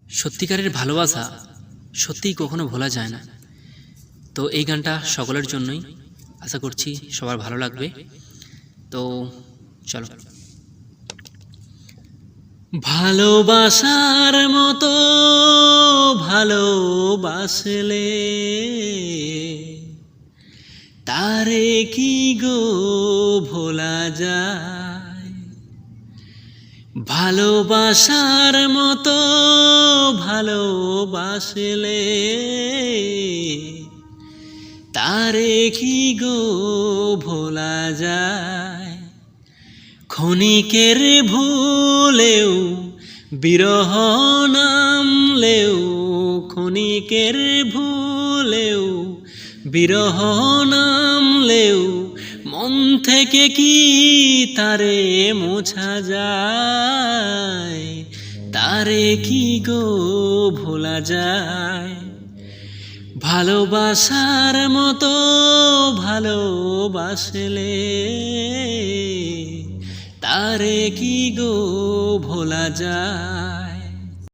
সত্যিকারের ভালোবাসা সত্যিই কখনো ভোলা যায় না। তো এই গানটা সকলের জন্যই, আশা করছি সবার ভালো লাগবে। তো চলো। ভালোবাসার মতো ভালোবাসলে তারে কি গো ভোলা যায়? ভালোবাসার মতো ভালোবাসলে তারে কি গো ভোলা যায়? ক্ষণিকের ভুলেও বিরহ নামলেও, ক্ষণিকের ভুলেও বিরহ নামলেও মন থেকে কি তারে মোছা যায়? তারে কি গো ভোলা যায়? ভালোবাসার মতো ভালোবাসলে তারে কি গো ভোলা যায়?